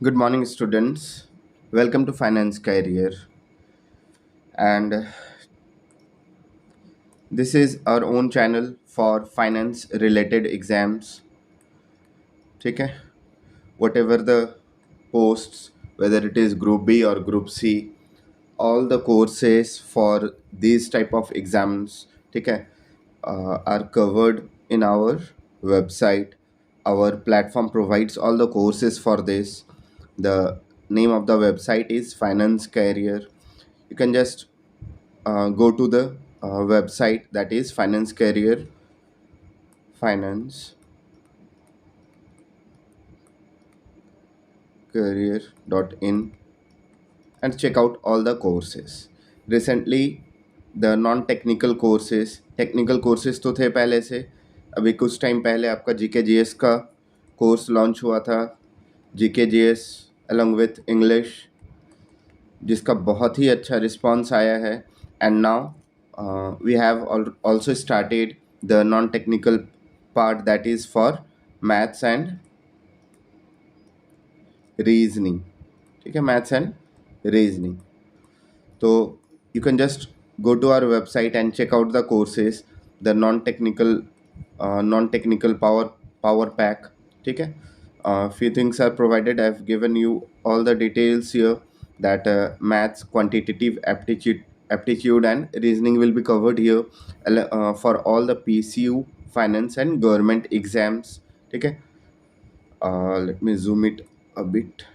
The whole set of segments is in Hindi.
Good morning, students. Welcome to Finance Career. And this is our own channel for finance related exams. ठीक है whatever the posts, whether it is Group B or Group C, all the courses for these type of exams, ठीक है, are covered in our website. Our platform provides all the courses for this. The name of the website is Finance Career. You can just go to the website, that is Finance Career, finance career.in, and check out all the courses. Recently, the non technical courses, technical courses तो थे पहले से. अभी कुछ टाइम पहले आपका जीके जीएस का कोर्स लॉन्च हुआ था, GK GS along with English, जिसका बहुत ही अच्छा रिस्पॉन्स आया है. And now we have also started the non technical part, that is for maths and reasoning. ठीक है, मैथ्स एंड रीजनिंग. तो you can just go to our website and check out the courses, the non-technical power pack. ठीक है, few things are provided. I've given you all the details here, that maths, quantitative aptitude and reasoning will be covered here for all the PCU, finance and government exams. ठीक है, let me zoom it a bit.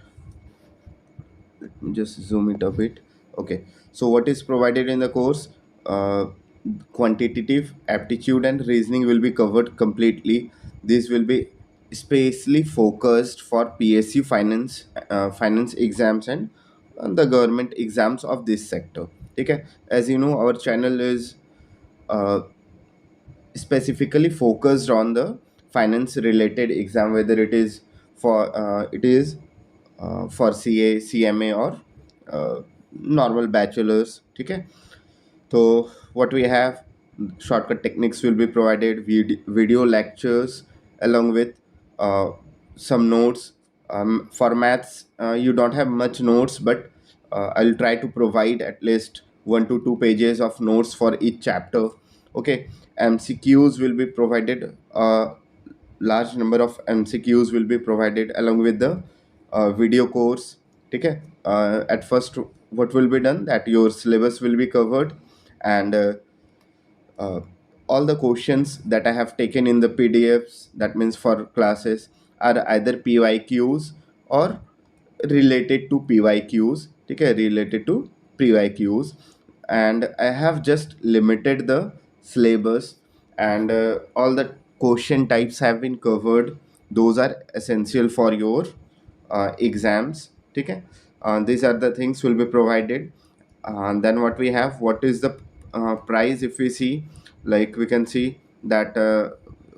Just zoom it a bit. Okay, so what is provided in the course? Quantitative aptitude and reasoning will be covered completely. This will be especially focused for PSU finance exams and the government exams of this sector. Okay, as you know, our channel is uh, specifically focused on the finance related exam, whether it is for CA, CMA or normal bachelors. ठीक है, तो what we have, shortcut techniques will be provided, video lectures along with uh, some notes. For maths, you don't have much notes, but I'll try to provide at least 1 to 2 pages of notes for each chapter. Okay, MCQs will be provided. Large number of MCQs will be provided along with the video course. ठीक है, at first what will be done, that your syllabus will be covered, and uh, all the questions that I have taken in the PDFs, that means for classes, are either PYQs or related to PYQs. ठीक है, related to PYQs. And I have just limited the syllabus, and all the question types have been covered. Those are essential for your exams. ठीक है, these are the things will be provided. Then what we have, what is the price? If we see, like we can see that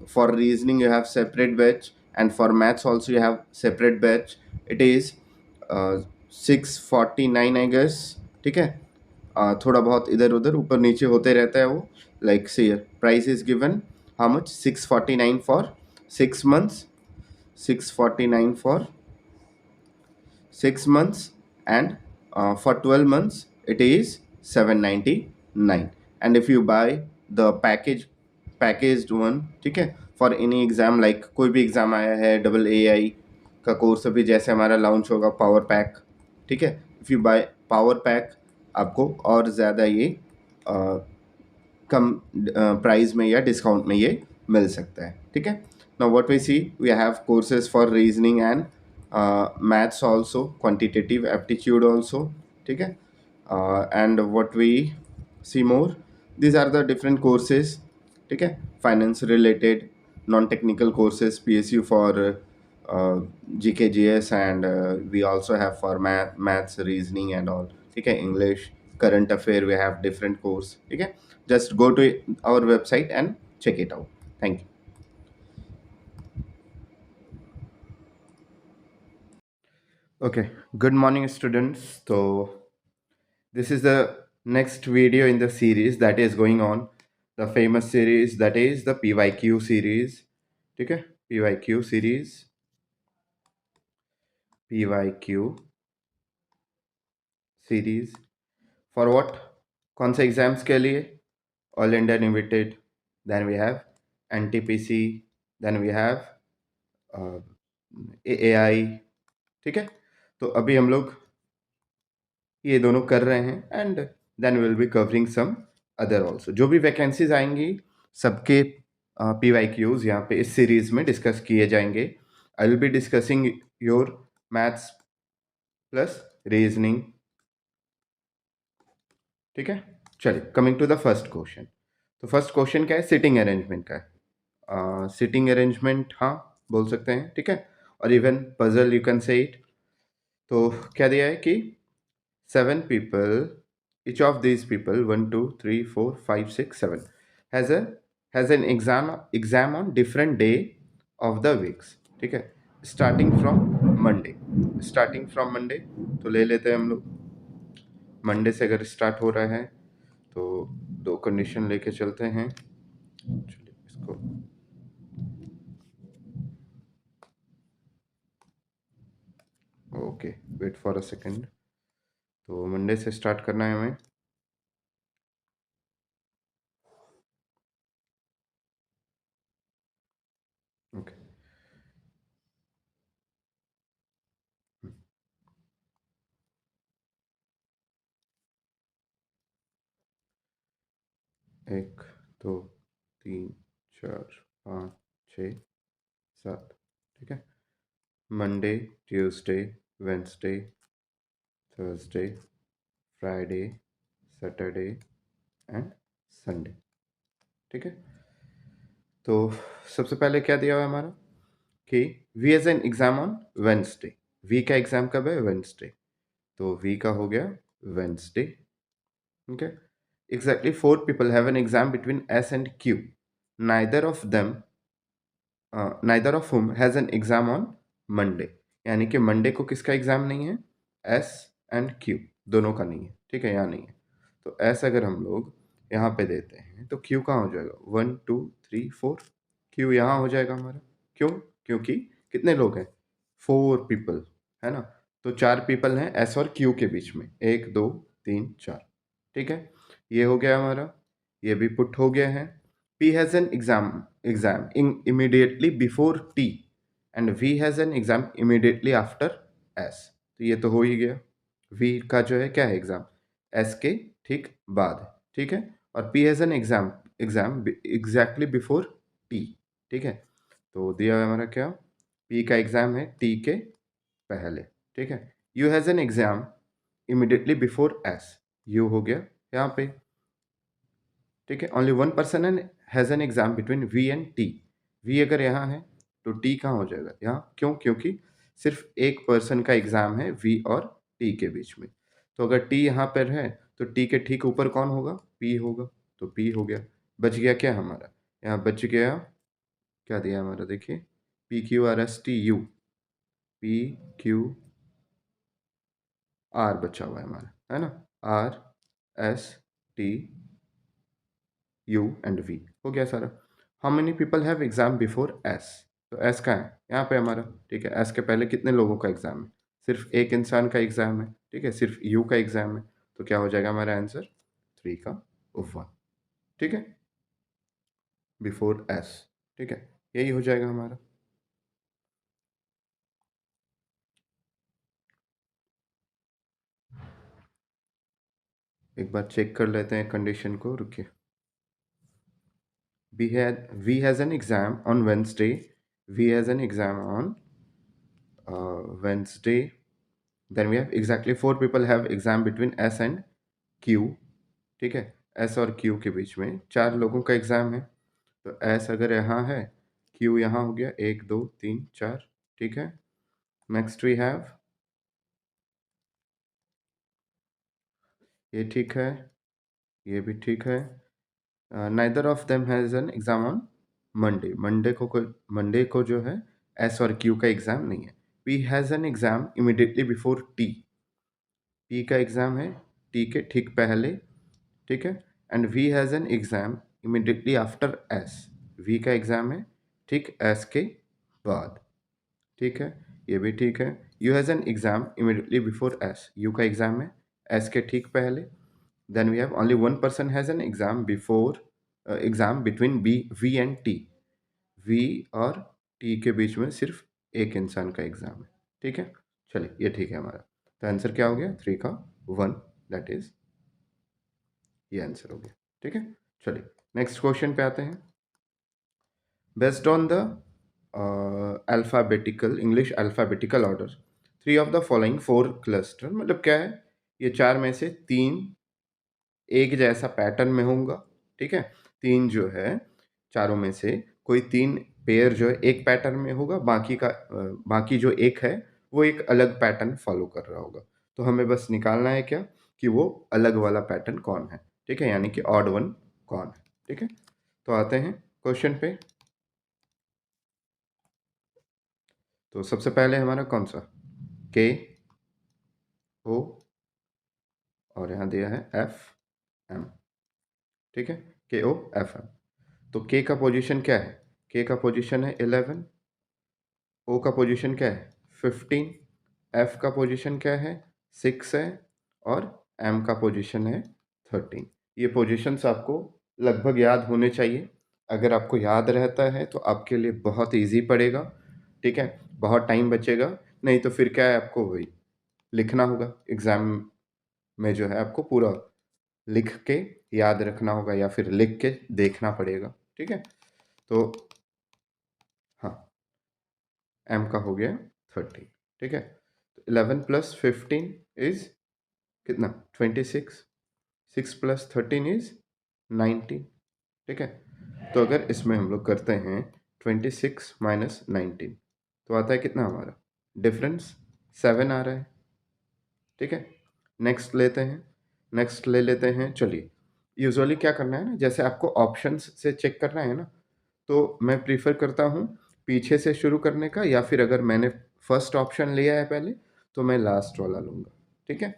for reasoning you have separate batch, and for maths also you have separate batch. It is 649 I guess. ठीक है, थोड़ा बहुत इधर उधर ऊपर नीचे होते रहता है वो. लाइक से price is given, how much, 649 for 6 months, 649 for 6 months, and for 12 months it is 799. And if you buy the packaged one, ठीक है, फॉर एनी एग्जाम, लाइक कोई भी एग्जाम आया है, AA का कोर्स अभी जैसे हमारा लॉन्च होगा, पावर पैक. ठीक है, if you by power pack, आपको और ज़्यादा ये कम प्राइस में या डिस्काउंट में ये मिल सकता है. ठीक है, now what we see, we have courses for reasoning and maths also, quantitative aptitude also. ठीक है, and what we see more, these are the different courses. ठीक है, finance related non technical courses, PSU for GKGS, and we also have for maths, reasoning and all. ठीक है, English, current affair, we have different course. ठीक है, just go to our website and check it out. Thank you. Okay, good morning, students. So this is the next video in the series that is going on, the famous series, that is the PYQ series. Okay, PYQ series. PYQ series for what? कौन से एग्जाम्स के लिए? All India limited, then we have NTPC, then we have AAI। ठीक है, तो अभी हम लोग ये दोनों कर रहे हैं and then will be covering some other also. जो भी वैकेंसीज आएंगी सबके PYQs यहाँ पे इस सीरीज में डिस्कस किए जाएंगे। I will be discussing your maths plus reasoning. ठीक है, चलिए coming to the first question. तो फर्स्ट क्वेश्चन क्या है? सिटिंग अरेंजमेंट का है। सिटिंग अरेंजमेंट हाँ बोल सकते हैं, ठीक है, और even puzzle you can say it. तो क्या दिया है कि 7 people, each of these people, 1 2 3 4 5 6 7, has a has an exam on different day of the weeks। ठीक है, स्टार्टिंग फ्रॉम मंडे तो ले लेते हैं हम लोग। मंडे से अगर स्टार्ट हो रहा है तो दो कंडीशन लेके चलते हैं। चलिए इसको okay, wait for a second. तो मंडे से स्टार्ट करना है हमें। ओके, एक दो तीन चार पाँच छः सात। ठीक है, Monday, Tuesday, Wednesday, Thursday, Friday, Saturday and Sunday. ठीक है, तो सबसे पहले क्या दिया हुआ है हमारा कि V has an exam on Wednesday. V का एग्जाम कब है? वेंसडे। तो वी का हो गया Wednesday. Okay, exactly 4 people have an exam between S and Q, neither of them neither of whom has an exam on Monday. यानी कि मंडे को किसका एग्जाम नहीं है? एस एंड क्यू दोनों का नहीं है। ठीक है, यहाँ नहीं है। तो एस अगर हम लोग यहाँ पे देते हैं तो क्यू कहाँ हो जाएगा? 1 2 3 4, क्यू यहाँ हो जाएगा हमारा। क्यों? क्योंकि कितने लोग हैं? 4 people, है ना। तो 4 people हैं एस और क्यू के बीच में, 1 2 3 4। ठीक है, ये हो गया हमारा, ये भी पुट हो गया है। P has an exam in immediately before T and V has an exam immediately after S। तो ये तो हो ही गया। V का जो है क्या है? एग्जाम S के ठीक बाद है। ठीक है, और P has an exam exactly before T। ठीक है, तो दिया हुआ है हमारा क्या? P का एग्जाम है T के पहले। ठीक है, U has an exam immediately before S। U हो गया यहाँ पे। ठीक है, only 1 person has an exam between V and T. V अगर यहाँ है तो टी कहाँ हो जाएगा? यहाँ। क्यों? क्योंकि सिर्फ एक पर्सन का एग्जाम है वी और टी के बीच में। तो अगर टी यहाँ पर है तो टी के ठीक ऊपर कौन होगा? पी होगा। तो पी हो गया। बच गया क्या हमारा? यहाँ बच गया, क्या दिया हमारा देखिए, PQRSTU, PQR बचा हुआ है हमारा, है ना। RST U एंड V हो गया सारा। How many people have exam before S? तो S का है यहाँ पे हमारा। ठीक है, S के पहले कितने लोगों का एग्जाम है? सिर्फ एक इंसान का एग्जाम है। ठीक है, सिर्फ U का एग्जाम है। तो क्या हो जाएगा हमारा आंसर? 3 का 1। ठीक है, बिफोर S। ठीक है, यही हो जाएगा हमारा। एक बार चेक कर लेते हैं कंडीशन को, रुकिए। V has an exam on Wednesday. V has an exam on Wednesday. Then we have exactly 4 people have exam between S and Q। ठीक है, S और Q के बीच में 4 लोगों का एग्जाम है। तो S अगर यहाँ है, Q यहाँ हो गया, 1 2 3 4। ठीक है, नेक्स्ट वी हैव, ये ठीक है, ये भी ठीक है। Neither of them has an exam on Monday. Monday को जो है एस और क्यू का एग्जाम नहीं है। P has an exam immediately before T. P का एग्जाम है टी के ठीक पहले। ठीक है, and V has an exam immediately after S. V का एग्जाम है ठीक एस के बाद। ठीक है, ये भी ठीक है। U has an exam immediately before S, U का एग्ज़ाम है एस के ठीक पहले। Then we have only one person has an exam before exam between B V and T, V और टी के बीच में सिर्फ एक इंसान का एग्ज़ाम है, ठीक है। चलिए ये ठीक है हमारा। तो आंसर क्या हो गया 3 का 1, दैट इज़ ये आंसर हो गया, ठीक है। चलिए नेक्स्ट क्वेश्चन पे आते हैं। Based on the alphabetical English alphabetical order, 3 of the following 4 cluster, मतलब क्या है, ये 4 में से 3 एक जैसा पैटर्न में होगा, ठीक है। 3 जो है चारों में से कोई 3 पेयर जो है एक पैटर्न में होगा, बाकी जो एक है वो एक अलग पैटर्न फॉलो कर रहा होगा। तो हमें बस निकालना है क्या, कि वो अलग वाला पैटर्न कौन है, ठीक है, यानी कि ऑड वन कौन है, ठीक है। तो आते हैं क्वेश्चन पे। तो सबसे पहले हमारा कौन सा, के ओ और यहाँ दिया है एफ एम, ठीक है, के ओ एफ एम। तो के का पोजीशन क्या है, के का पोजीशन है 11, ओ का पोजीशन क्या है 15, एफ का पोजीशन क्या है 6 है, और एम का पोजीशन है 13। ये पोजीशंस आपको लगभग याद होने चाहिए। अगर आपको याद रहता है तो आपके लिए बहुत इजी पड़ेगा, ठीक है, बहुत टाइम बचेगा। नहीं तो फिर क्या है, आपको वही लिखना होगा एग्ज़ाम में, जो है आपको पूरा लिख के याद रखना होगा या फिर लिख के देखना पड़ेगा, ठीक है। तो हाँ, एम का हो गया 13, ठीक है। 11 प्लस 15 इज कितना 26, 6 प्लस 13 इज 19, ठीक है। तो अगर इसमें हम लोग करते हैं 26 माइनस 19, तो आता है कितना हमारा डिफरेंस 7 आ रहा है, ठीक है। नेक्स्ट लेते हैं, नेक्स्ट ले लेते हैं। चलिए यूजुअली क्या करना है ना, जैसे आपको ऑप्शंस से चेक करना है ना, तो मैं प्रीफर करता हूँ पीछे से शुरू करने का, या फिर अगर मैंने फर्स्ट ऑप्शन लिया है पहले तो मैं लास्ट वाला लूँगा, ठीक है।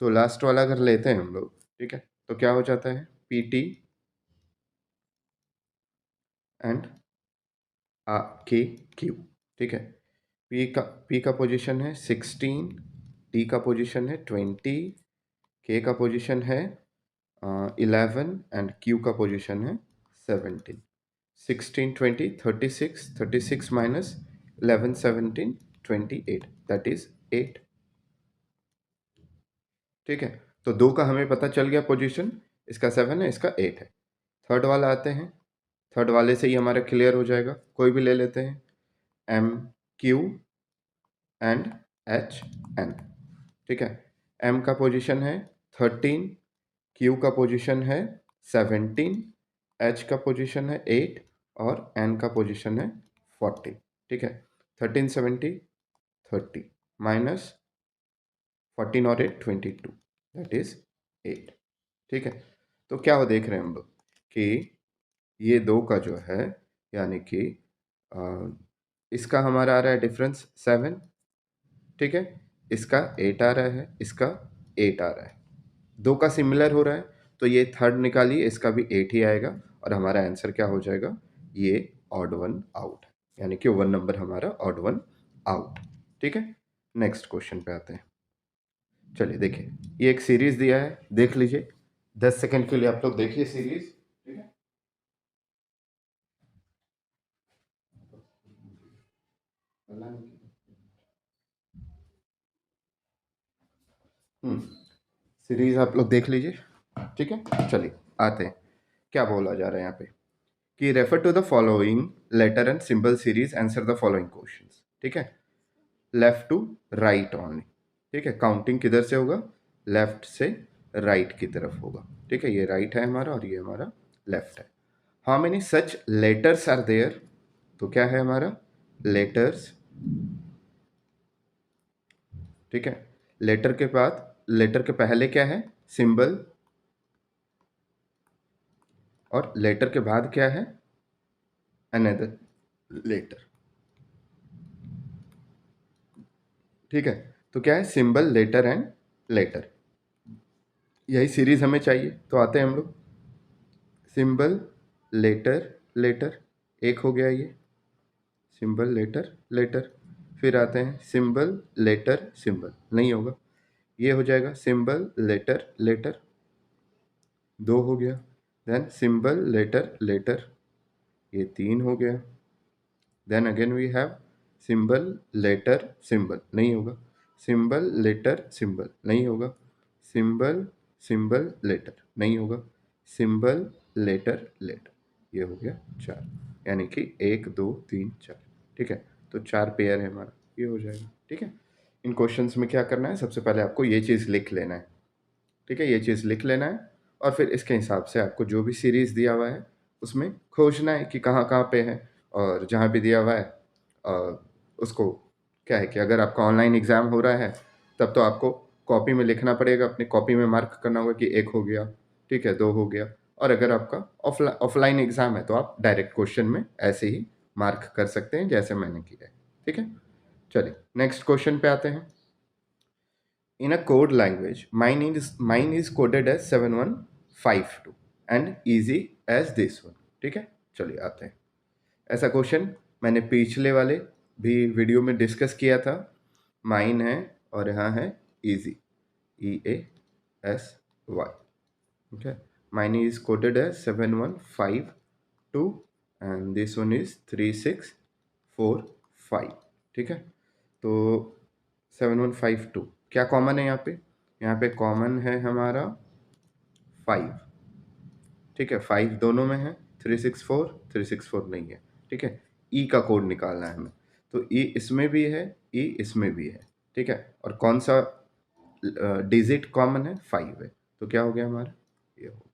तो लास्ट वाला अगर लेते हैं हम लोग, ठीक है, तो क्या हो जाता है पी टी एंड के क्यू, ठीक है। पी का पोजीशन है 16, टी का पोजीशन है 20, के का पोजीशन है 11 एंड क्यू का पोजीशन है 17। 16 20 36, 36 माइनस 11 17 28, दैट इज 8, ठीक है। तो दो का हमें पता चल गया पोजीशन, इसका 7 है, इसका 8 है। थर्ड वाला आते हैं, थर्ड वाले से ही हमारा क्लियर हो जाएगा, कोई भी ले लेते हैं, M Q and H N, ठीक है। एम का पोजीशन है 13, क्यू का पोजीशन है 17, एच का पोजीशन है 8 और एन का पोजीशन है 40, ठीक है। 13 70 30 माइनस 14 और 8 22, दैट इज 8, ठीक है। तो क्या हो देख रहे हैं हम लोग कि ये दो का जो है, यानी कि इसका हमारा आ रहा है डिफरेंस 7, ठीक है, इसका 8 आ रहा है, इसका 8 आ रहा है, दो का सिमिलर हो रहा है, तो ये थर्ड निकालिए, इसका भी 8 ही आएगा और हमारा आंसर क्या हो जाएगा, ये ऑड वन आउट, यानी कि 1 नंबर हमारा ऑड वन आउट, ठीक है। नेक्स्ट क्वेश्चन पे आते हैं। चलिए देखिए, ये एक सीरीज दिया है, देख लीजिए, 10 सेकंड के लिए आप लोग देखिए सीरीज, ठीक है। सीरीज आप लोग देख लीजिए, ठीक है। चलिए आते हैं, क्या बोला जा रहा है यहाँ पे, कि refer to the following letter and symbol series, answer the following questions, ठीक है। लेफ्ट टू राइट ओनली, ठीक है, काउंटिंग किधर से होगा, लेफ्ट से राइट की तरफ होगा, ठीक है। ये राइट है हमारा और ये हमारा लेफ्ट है। How many such letters are there, तो क्या है हमारा लेटर्स, ठीक है। लेटर के बाद, लेटर के पहले क्या है सिंबल, और लेटर के बाद क्या है अनदर लेटर, ठीक है। तो क्या है सिंबल लेटर एंड लेटर, यही सीरीज हमें चाहिए। तो आते हैं हम लोग, सिंबल लेटर लेटर, एक हो गया ये सिंबल लेटर लेटर, फिर आते हैं सिंबल लेटर सिंबल, नहीं होगा, ये हो जाएगा सिंबल लेटर लेटर, 2 हो गया। देन सिंबल लेटर लेटर, ये 3 हो गया। Then again we have symbol letter symbol, नहीं होगा, सिंबल लेटर सिंबल, नहीं होगा, सिंबल सिंबल लेटर, नहीं होगा, सिंबल लेटर लेटर, ये हो गया 4, यानी कि 1 2 3 4। ठीक है, तो 4 पेयर है हमारा, ये हो जाएगा। ठीक है, इन क्वेश्चंस में क्या करना है, सबसे पहले आपको ये चीज़ लिख लेना है। ठीक है, ये चीज़ लिख लेना है और फिर इसके हिसाब से आपको जो भी सीरीज़ दिया हुआ है उसमें खोजना है कि कहाँ कहाँ पे है, और जहाँ भी दिया हुआ है उसको क्या है कि अगर आपका ऑनलाइन एग्ज़ाम हो रहा है तब तो आपको कॉपी में लिखना पड़ेगा, अपनी कॉपी में मार्क करना होगा कि 1 हो गया, ठीक है, 2 हो गया। और अगर आपका ऑफलाइन एग्ज़ाम है तो आप डायरेक्ट क्वेश्चन में ऐसे ही मार्क कर सकते हैं जैसे मैंने किया है। ठीक है, चलिए नेक्स्ट क्वेश्चन पे आते हैं। In a code language, mine is coded as 7152 and easy as this one. ठीक है, चलिए आते हैं। ऐसा क्वेश्चन मैंने पिछले वाले भी वीडियो में डिस्कस किया था। माइन है और यहाँ है easy, EASY। ठीक है, mine is coded as 7152 and this one is 3645। ठीक है, तो 7152 क्या कॉमन है यहाँ पे? यहाँ पे कॉमन है हमारा 5। ठीक है, 5 दोनों में है, 364 नहीं है। ठीक है, ई का कोड निकालना है हमें, तो ई इसमें भी है, ई इसमें भी है। ठीक है, और कौन सा डिजिट कॉमन है? 5 है, तो क्या हो गया हमारा, ये हो।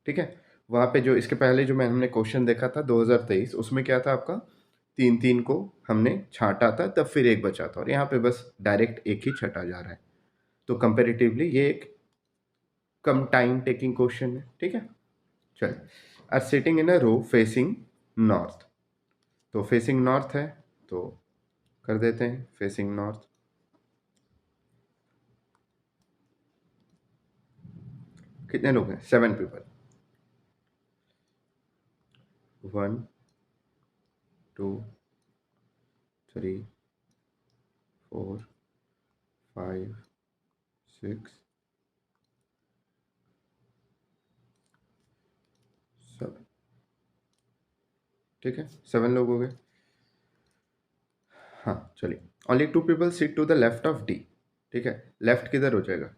ठीक है, वहाँ पे जो इसके पहले जो हमने क्वेश्चन देखा था 2023, उसमें क्या था आपका 3 को हमने छांटा था, तब फिर एक बचा था, और यहाँ पे बस डायरेक्ट एक ही छटा जा रहा है। तो कंपेरेटिवली ये एक कम टाइम टेकिंग क्वेश्चन है। ठीक है, चलिए, are sitting in a row facing north, तो फेसिंग नॉर्थ है तो कर देते हैं फेसिंग नॉर्थ। कितने लोग हैं? 7 पीपल। 1 2 3 4 5 6 7। ठीक है, 7 लोग हो गए। हाँ, चलिए, only 2 people sit to the left of D. ठीक है, लेफ्ट किधर हो जाएगा?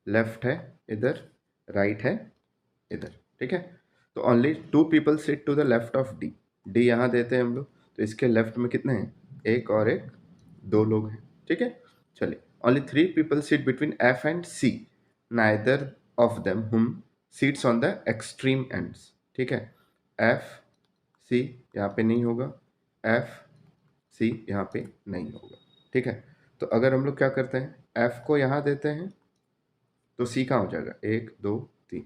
लेफ्ट है इधर, राइट है इधर। ठीक है, तो only 2 people sit to the left of D. D यहाँ देते हैं हम लोग, तो इसके लेफ्ट में कितने हैं? एक और एक, 2 लोग हैं। ठीक है, चलिए, only 3 people sit between F and C, neither of them whom seats on the extreme ends. ठीक है, एफ सी यहाँ पे नहीं होगा, एफ सी यहाँ पे नहीं होगा। ठीक है, तो अगर हम लोग क्या करते हैं, एफ को यहाँ देते हैं तो सी कहाँ हो जाएगा? 1 2 3,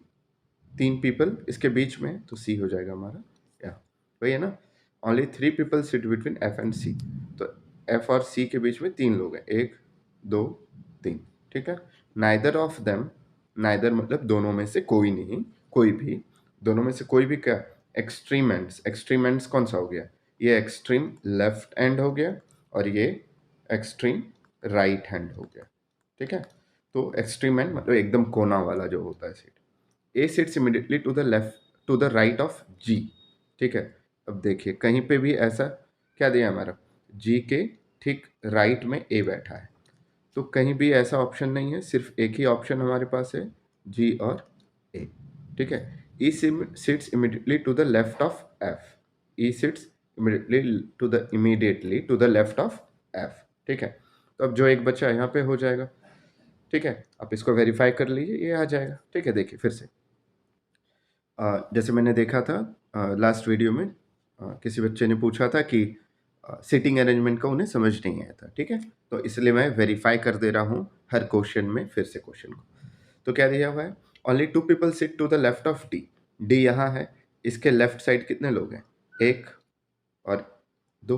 3 पीपल इसके बीच में, तो सी हो जाएगा हमारा यहाँ। वही है ना, only 3 people sit between F and C, तो एफ और सी के बीच में 3 लोग हैं, 1 2 3। ठीक है, नाइदर ऑफ देम, नाइदर मतलब दोनों में से कोई नहीं, कोई भी, दोनों में से कोई भी क्या? Extreme ends. एक्सट्रीम एंड्स कौन सा हो गया? ये एक्सट्रीम लेफ्ट एंड हो गया और ये एक्सट्रीम राइट हैंड हो गया। ठीक है, तो एक्सट्रीम एंड मतलब एकदम कोना वाला जो होता है seat. A sits immediately to the left, to the right of G. ठीक है, अब देखिए कहीं पे भी ऐसा क्या दिया हमारा, जी के ठीक राइट में ए बैठा है, तो कहीं भी ऐसा ऑप्शन नहीं है, सिर्फ एक ही ऑप्शन हमारे पास है, जी और ए। ठीक है, E sits immediately to the left of F, E sits immediately to the left of F. ठीक है, तो अब जो एक बच्चा यहाँ पे हो जाएगा। ठीक है, आप इसको वेरीफाई कर लीजिए, ये आ जाएगा। ठीक है, देखिए फिर से जैसे मैंने देखा था लास्ट वीडियो में, किसी बच्चे ने पूछा था कि सिटिंग अरेंजमेंट का उन्हें समझ नहीं आया था। ठीक है, तो इसलिए मैं वेरीफाई कर दे रहा हूँ हर क्वेश्चन में फिर से क्वेश्चन को। तो क्या दिया हुआ है? Only 2 people sit to the left of D. D यहाँ है, इसके लेफ्ट साइड कितने लोग हैं? 1 और 2।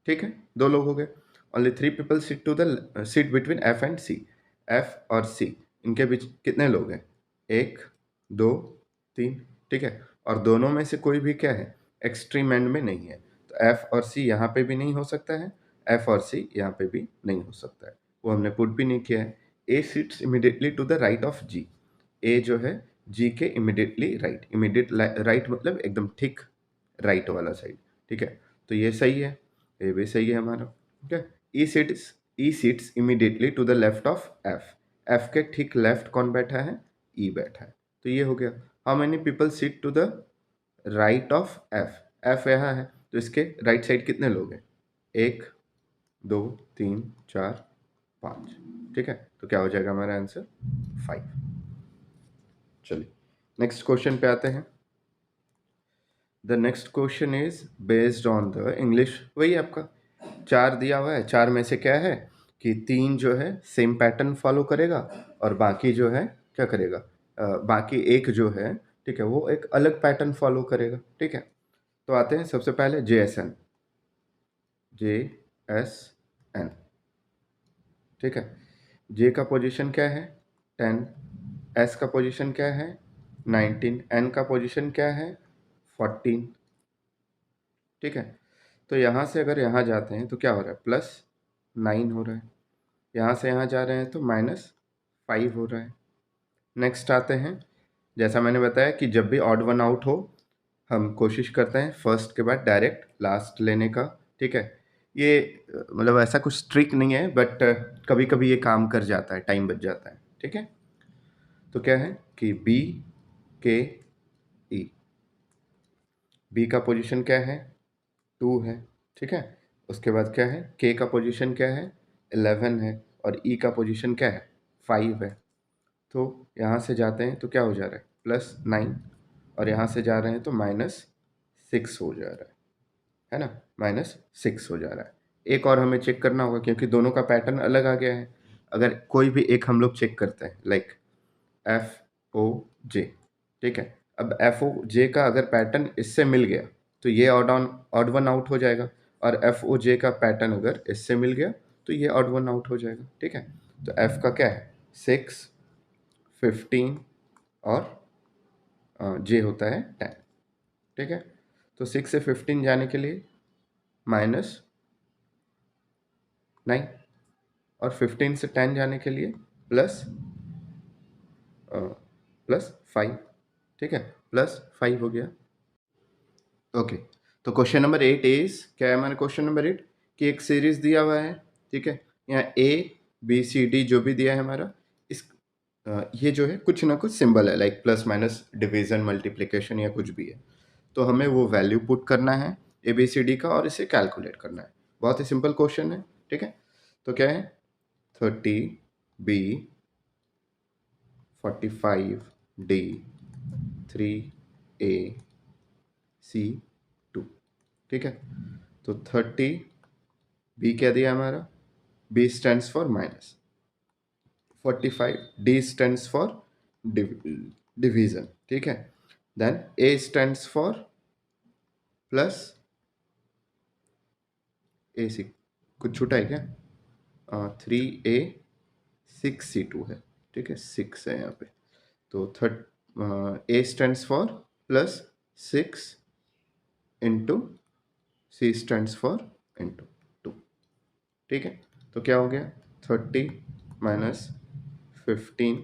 ठीक है, 2 लोग हो गए। Only 3 people sit to the seat between F and C. F और सी इनके बीच कितने लोग हैं? 1 2 3। ठीक है, और दोनों में से कोई भी क्या है? एक्सट्रीम एंड में नहीं है, तो एफ और सी यहाँ पे भी नहीं हो सकता है, एफ और सी यहाँ पे भी नहीं हो सकता है, वो हमने पुट भी नहीं किया है। A sits immediately to the right of G, A जो है जी के इमिडिएटली राइट, इमिडिएट राइट मतलब एकदम ठीक राइट वाला साइड, ठीक है। तो ये सही है, ये भी सही है हमारा, ठीक है। E sits immediately to the left of F, F के ठीक लेफ्ट कौन बैठा है, ई बैठा है, तो ये हो गया। How many people sit to the right of F, F यहाँ है तो इसके राइट साइड कितने लोग हैं, 1 2 3 4 5, ठीक है। तो क्या हो जाएगा हमारा आंसर 5। चलिए नेक्स्ट क्वेश्चन पे आते हैं। The next question is based on the English, वही आपका 4 दिया हुआ है, 4 में से क्या है कि 3 जो है सेम पैटर्न फॉलो करेगा और बाकी जो है क्या करेगा, बाकी एक जो है, ठीक है, वो एक अलग पैटर्न फॉलो करेगा, ठीक है। तो आते हैं सबसे पहले JSN, JSN, ठीक है। J का पोजीशन क्या है 10, S का पोजीशन क्या है 19, N का पोजीशन क्या है 14, ठीक है। तो यहाँ से अगर यहाँ जाते हैं तो क्या हो रहा है, +9 हो रहा है, यहाँ से यहाँ जा रहे हैं तो -5 हो रहा है। नेक्स्ट आते हैं, जैसा मैंने बताया कि जब भी ऑड वन आउट हो हम कोशिश करते हैं फर्स्ट के बाद डायरेक्ट लास्ट लेने का, ठीक है। ये मतलब ऐसा कुछ ट्रिक नहीं है, बट कभी कभी ये काम कर जाता है, टाइम बच जाता है, ठीक है। तो क्या है कि BKE, बी का पोजीशन क्या है 2 है, ठीक है। उसके बाद क्या है, K का पोजीशन क्या है 11 है और E का पोजीशन क्या है 5 है। तो यहाँ से जाते हैं तो क्या हो जा रहा है +9 और यहाँ से जा रहे हैं तो -6 हो जा रहा है ना, -6 हो जा रहा है। एक और हमें चेक करना होगा क्योंकि दोनों का पैटर्न अलग आ गया है। अगर कोई भी एक हम लोग चेक करते हैं लाइक FOJ, ठीक है। अब FOJ का अगर पैटर्न इससे मिल गया तो ये ऑड वन आउट हो जाएगा, और FOJ का पैटर्न अगर इससे मिल गया तो ये ऑड वन आउट हो जाएगा, ठीक है। तो F का क्या है 6, 15 और J होता है 10, ठीक है। तो 6 से 15 जाने के लिए -9 और 15 से 10 जाने के लिए +5, ठीक है, +5 हो गया। ओके, तो क्वेश्चन नंबर 8 इज क्या है हमारा, क्वेश्चन नंबर 8 कि एक सीरीज दिया हुआ है, ठीक है। यहाँ ABCD जो भी दिया है हमारा, इस ये जो है कुछ ना कुछ सिंबल है like plus minus division multiplication या कुछ भी है, तो हमें वो वैल्यू पुट करना है ABCD का और इसे कैलकुलेट करना है। बहुत ही सिंपल क्वेश्चन है, ठीक है। तो क्या है 30B 45D 3AC2, ठीक है। तो 30B क्या दिया हमारा, B stands for minus, 45D stands for division, ठीक है। Then A stands for plus, AC कुछ छूटा है क्या, 3A 6C2 है, ठीक है, 6 है यहाँ पे। तो A stands for +6 into C stands for into 2, ठीक है। तो क्या हो गया 30 minus 15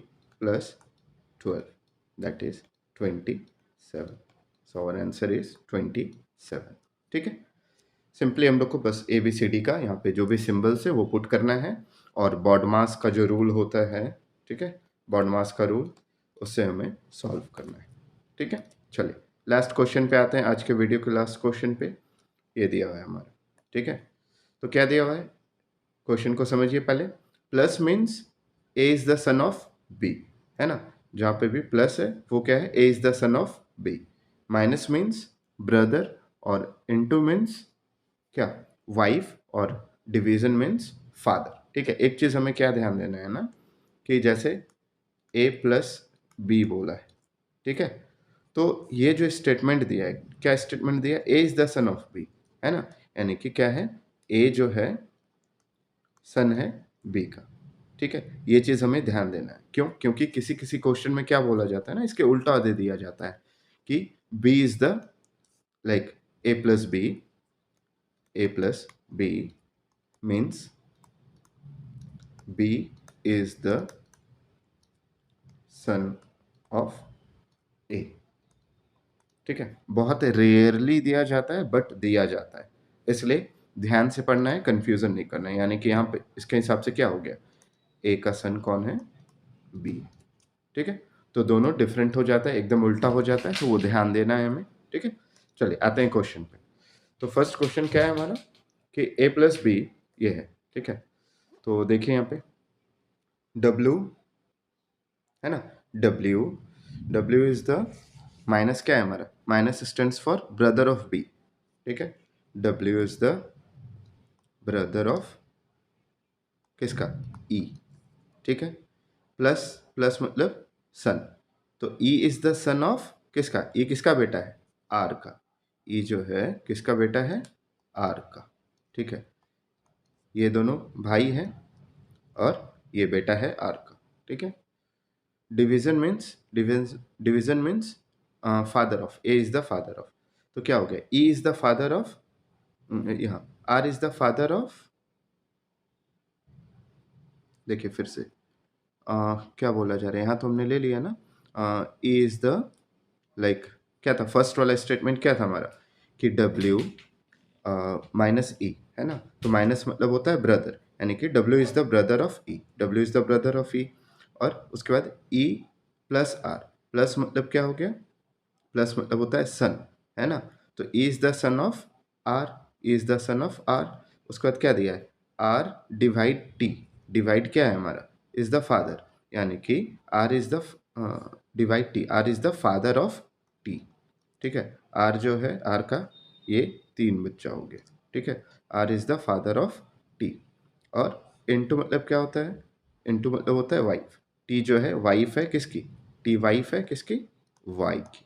plus 12, that is 27। So our answer is 27, ठीक है। सिंपली हम लोग को बस ABCD का यहाँ पे जो भी सिंबल्स है वो पुट करना है, और बॉडमास का जो रूल होता है, ठीक है, बॉडमास का रूल, उससे हमें सॉल्व करना है, ठीक है। चलिए लास्ट क्वेश्चन पे आते हैं, आज के वीडियो के लास्ट क्वेश्चन पे। ये दिया हुआ है हमारा, ठीक है। तो क्या दिया हुआ है, क्वेश्चन को समझिए पहले। Plus means A is the son of B, है ना, जहाँ पे भी प्लस है वो क्या है, A is the son of B। Minus means brother, और इनटू मीन्स क्या, वाइफ, और डिवीजन मीन्स फादर, ठीक है। एक चीज हमें क्या ध्यान देना है ना, कि जैसे A प्लस B बोला है, ठीक है, तो ये जो स्टेटमेंट दिया है, क्या स्टेटमेंट दिया, A is the son of B, है ना, यानी कि क्या है, A जो है सन है B का, ठीक है। ये चीज हमें ध्यान देना है, क्यों, क्योंकि किसी किसी क्वेश्चन में क्या बोला जाता है ना, इसके उल्टा दे दिया जाता है कि B is the like A plus B A plus B means B is the son of A। ठीक है, बहुत रेयरली दिया जाता है बट दिया जाता है, इसलिए ध्यान से पढ़ना है, कंफ्यूजन नहीं करना है। यानी कि यहाँ पे इसके हिसाब से क्या हो गया, ए का सन कौन है, बी। ठीक है, तो दोनों डिफरेंट हो जाता है, एकदम उल्टा हो जाता है, तो वो ध्यान देना है हमें। ठीक है, चलिए आते हैं क्वेश्चन पे। तो फर्स्ट क्वेश्चन क्या है हमारा कि ए प्लस बी ये है। ठीक है, तो देखिए यहाँ पे डब्ल्यू है ना, W, W is the minus, क्या है हमारा, minus stands for brother of B. ठीक है, W is the brother of किसका, ई। ठीक है, प्लस, प्लस मतलब सन, तो E is the son of किसका, ई किसका बेटा है, आर का। ई जो है किसका बेटा है, आर का। ठीक है, ये दोनों भाई हैं और ये बेटा है आर का। ठीक है, division means, division means father of, A is the father of, तो क्या हो गया, E is the father of, यहाँ R is the father of, देखिए फिर से क्या बोला जा रहा है, यहाँ तो हमने ले लिया ना, ई इज द, लाइक क्या था फर्स्ट वाला स्टेटमेंट, क्या था हमारा कि डब्ल्यू माइनस ई है ना, तो माइनस मतलब होता है ब्रदर, यानी कि W is the brother of E, W is the brother of E. और उसके बाद ई प्लस आर, प्लस मतलब क्या हो गया, प्लस मतलब होता है सन, है ना, तो E is the son of R, E is the son of R. उसके बाद क्या दिया है, आर डिवाइड टी, डिवाइड क्या है हमारा, इज द फादर, यानी कि R is the divide T, R is the father of T. ठीक है, आर जो है, आर का ये 3 बच्चा हो गया। ठीक है, R is the father of T. और इंटू मतलब क्या होता है, इंटू मतलब होता है वाइफ, टी जो है वाइफ है किसकी, टी वाइफ है किसकी, वाई की।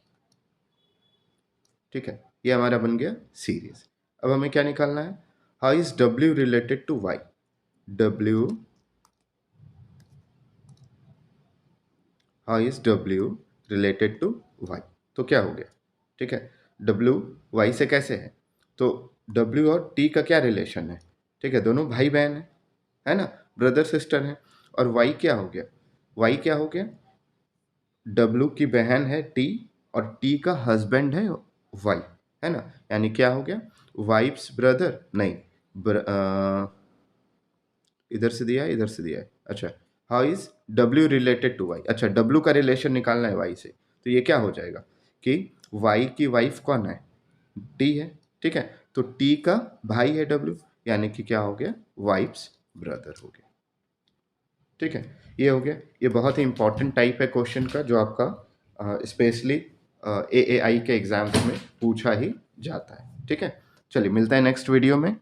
ठीक है, ये हमारा बन गया सीरीज। अब हमें क्या निकालना है, how is W related to Y, W, how is W related to Y, तो क्या हो गया, ठीक है, डब्ल्यू वाई से कैसे है, तो डब्ल्यू और टी का क्या रिलेशन है, ठीक है, दोनों भाई बहन है ना, ब्रदर सिस्टर हैं। और वाई क्या हो गया, वाई क्या हो गया, डब्ल्यू की बहन है टी और टी का हस्बैंड है वाई, है ना, यानी क्या हो गया, वाइफ्स ब्रदर, नहीं इधर से दिया है, इधर से दिया है, अच्छा, how is W related to Y, अच्छा डब्ल्यू का रिलेशन निकालना है वाई से, तो ये क्या हो जाएगा कि वाई की वाइफ कौन है, टी है। ठीक है, तो टी का भाई है डब्ल्यू, यानी कि क्या हो गया, वाइफ्स ब्रदर हो गया। ठीक है, ये हो गया, ये बहुत ही इंपॉर्टेंट टाइप है क्वेश्चन का, जो आपका स्पेशली AAI के एग्जाम्स में पूछा ही जाता है। ठीक है, चलिए मिलता है नेक्स्ट वीडियो में,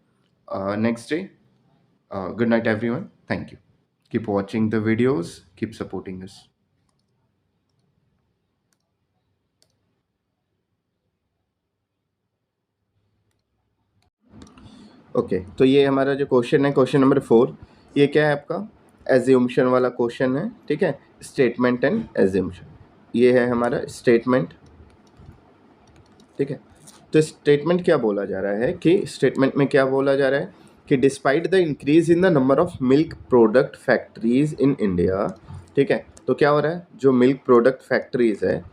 next day. Good night, everyone. Thank you. Keep watching the videos. Keep supporting us. Okay, तो ये हमारा जो क्वेश्चन है, क्वेश्चन नंबर 4, ये क्या है आपका, एज्यूम्शन वाला क्वेश्चन है। ठीक है, स्टेटमेंट एंड एज्यूम्शन, ये है हमारा स्टेटमेंट। ठीक है, तो स्टेटमेंट क्या बोला जा रहा है कि स्टेटमेंट में क्या बोला जा रहा है कि despite the increase in the number of milk product factories in India. ठीक है, तो क्या हो रहा है, जो मिल्क प्रोडक्ट फैक्ट्रीज है,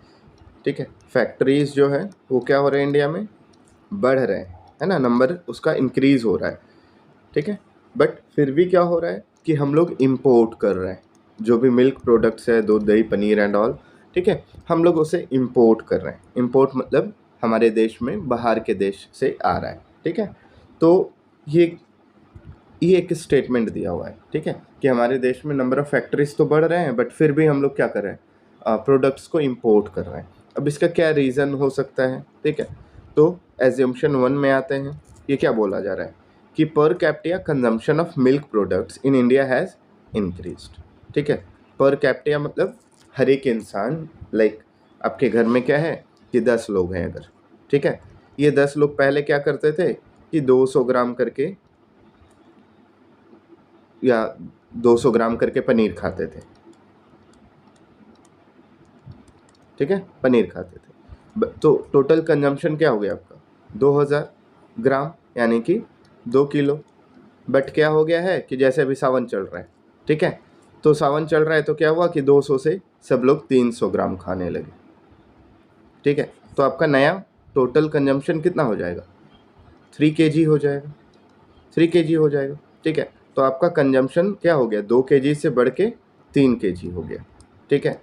ठीक है, फैक्ट्रीज जो है वो क्या हो रहे हैं इंडिया में, बढ़ रहे हैं, है ना, नंबर उसका इंक्रीज हो रहा है। ठीक है, बट फिर भी क्या हो रहा है कि हम लोग इम्पोर्ट कर रहे हैं, जो भी मिल्क प्रोडक्ट्स है, दूध दही पनीर एंड ऑल, ठीक है, हम लोग उसे इम्पोर्ट कर रहे हैं। इम्पोर्ट मतलब हमारे देश में बाहर के देश से आ रहा है। ठीक है, तो ये एक स्टेटमेंट दिया हुआ है। ठीक है, कि हमारे देश में नंबर ऑफ़ फैक्ट्रीज तो बढ़ रहे हैं, बट फिर भी हम लोग क्या कर रहे हैं, प्रोडक्ट्स को इम्पोर्ट कर रहे हैं। अब इसका क्या रीज़न हो सकता है, ठीक है, तो एज्यूम्शन 1 में आते हैं। ये क्या बोला जा रहा है कि per capita consumption of milk products in India has increased. ठीक है, पर कैपिटा मतलब हर एक इंसान, लाइक आपके घर में क्या है कि 10 लोग हैं अगर, ठीक है, ये 10 लोग पहले क्या करते थे कि 200 ग्राम करके या 200 ग्राम करके पनीर खाते थे। ठीक है, पनीर खाते थे, तो टोटल कंजम्पशन क्या हो गया आपका, 2000 ग्राम, यानी कि 2 किलो। बट क्या हो गया है कि जैसे अभी सावन चल रहा है, ठीक है, तो सावन चल रहा है तो क्या हुआ कि 200 से सब लोग 300 ग्राम खाने लगे, ठीक है। तो आपका नया टोटल कंजम्पशन कितना हो जाएगा, 3 kg हो जाएगा, 3 kg हो जाएगा, ठीक है। तो आपका कंजम्पशन क्या हो गया, 2 kg से बढ़ के 3 kg हो गया, ठीक है।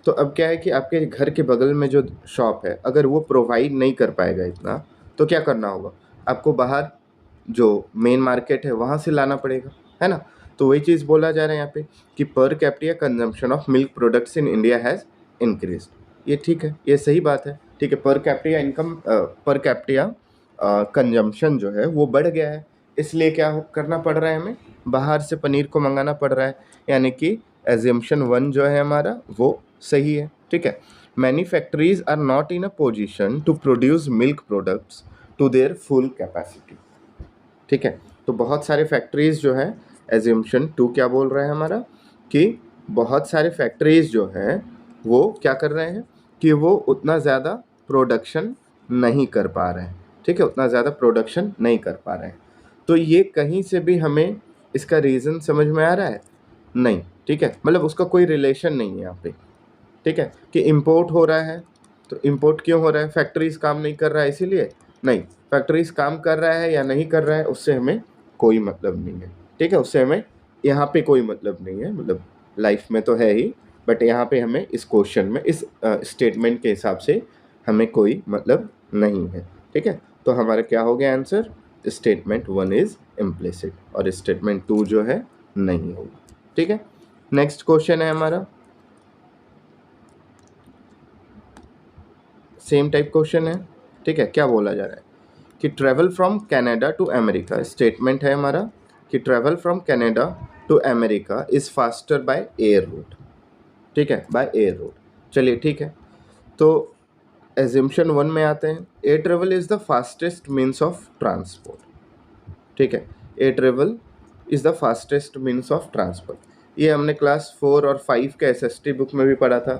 तो अब क्या है कि आपके घर के बगल में जो शॉप है, अगर वो प्रोवाइड नहीं कर पाएगा इतना, तो क्या करना होगा, आपको बाहर जो मेन मार्केट है वहाँ से लाना पड़ेगा, है ना। तो वही चीज़ बोला जा रहा है यहाँ पे कि per capita consumption of milk products in India has increased. ये ठीक है, ये सही बात है, ठीक है। Per capita income, per capita consumption जो है वो बढ़ गया है, इसलिए क्या करना पड़ रहा है, हमें बाहर से पनीर को मंगाना पड़ रहा है, यानी कि एजम्पशन 1 जो है हमारा वो सही है, ठीक है। Many factories are not in a position to produce milk products to their full capacity, ठीक है। तो बहुत सारे फैक्ट्रीज जो है, एजम्पशन 2 क्या बोल रहा है हमारा कि बहुत सारे फैक्ट्रीज जो हैं वो क्या कर रहे हैं कि वो उतना ज़्यादा प्रोडक्शन नहीं कर पा रहे हैं, ठीक है, उतना ज़्यादा प्रोडक्शन नहीं कर पा रहे हैं। तो ये कहीं से भी हमें इसका रीज़न समझ में आ रहा है नहीं, ठीक है, मतलब उसका कोई रिलेशन नहीं है यहाँ पे, ठीक है, कि इंपोर्ट हो रहा है। तो इंपोर्ट क्यों हो रहा है, फैक्ट्रीज काम नहीं कर रहा है इसीलिए नहीं, फैक्ट्रीज काम कर रहा है या नहीं कर रहा है उससे हमें कोई मतलब नहीं है, ठीक है, उससे हमें यहाँ पे कोई मतलब नहीं है, मतलब लाइफ में तो है ही, बट यहाँ पे हमें इस क्वेश्चन में इस स्टेटमेंट के हिसाब से हमें कोई मतलब नहीं है, ठीक है। तो हमारा क्या हो गया आंसर, स्टेटमेंट 1 इज इम्प्लिसिट और स्टेटमेंट 2 जो है नहीं होगा, ठीक है। नेक्स्ट क्वेश्चन है हमारा, सेम टाइप क्वेश्चन है, ठीक है। क्या बोला जा रहा है कि travel from Canada to America, statement है हमारा कि travel from Canada to America is faster by air route, ठीक है, बाय एयर रूट। चलिए ठीक है, तो एजम्पशन 1 में आते हैं, air travel is the fastest means of transport, ठीक है, air travel is the fastest means of transport. ये हमने क्लास 4 और 5 के SST बुक में भी पढ़ा था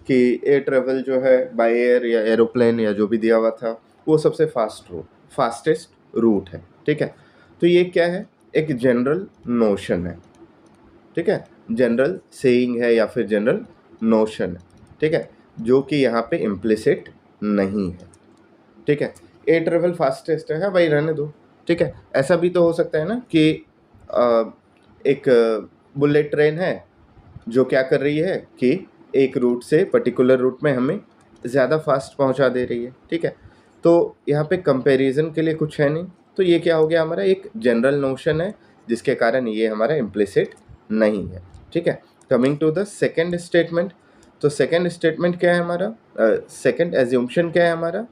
कि एयर ट्रेवल जो है बाय एयर या एरोप्लेन या जो भी दिया हुआ था वो सबसे फास्टेस्ट रूट है, ठीक है। तो ये क्या है, एक जनरल नोशन है, ठीक है, जनरल सेइंग है या फिर जनरल नोशन है, ठीक है, जो कि यहाँ पे इम्प्लिसिट नहीं है, ठीक है। एयर ट्रेवल फास्टेस्ट है भाई, रहने दो, ठीक है। ऐसा भी तो हो सकता है ना कि एक बुलेट ट्रेन है जो क्या कर रही है कि एक रूट से पर्टिकुलर रूट में हमें ज़्यादा फास्ट पहुंचा दे रही है, ठीक है। तो यहाँ पे कंपैरिजन के लिए कुछ है नहीं, तो ये क्या हो गया हमारा, एक जनरल नोशन है जिसके कारण ये हमारा इम्प्लिसिट नहीं है, ठीक है। Coming to the second statement, तो सेकेंड स्टेटमेंट क्या है हमारा, सेकेंड एज्यूम्पशन क्या है हमारा,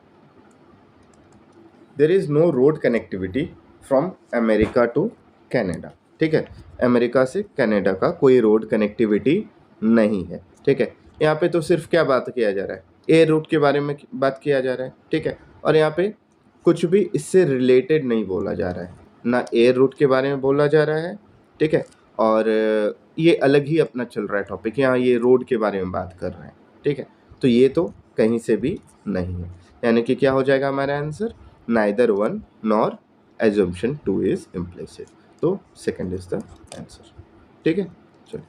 there is no road connectivity from America to Canada, ठीक है, अमेरिका से कनाडा का कोई रोड कनेक्टिविटी नहीं है, ठीक है। यहाँ पे तो सिर्फ क्या बात किया जा रहा है, एयर रूट के बारे में बात किया जा रहा है, ठीक है, और यहाँ पे कुछ भी इससे रिलेटेड नहीं बोला जा रहा है, ना एयर रूट के बारे में बोला जा रहा है, ठीक है, और ये अलग ही अपना चल रहा है टॉपिक, यहाँ ये रोड के बारे में बात कर रहे हैं, ठीक है। तो ये तो कहीं से भी नहीं है, यानी कि क्या हो जाएगा हमारा answer, neither 1 nor assumption 2 is implicit, तो सेकंड इज द आंसर, ठीक है। चलिए।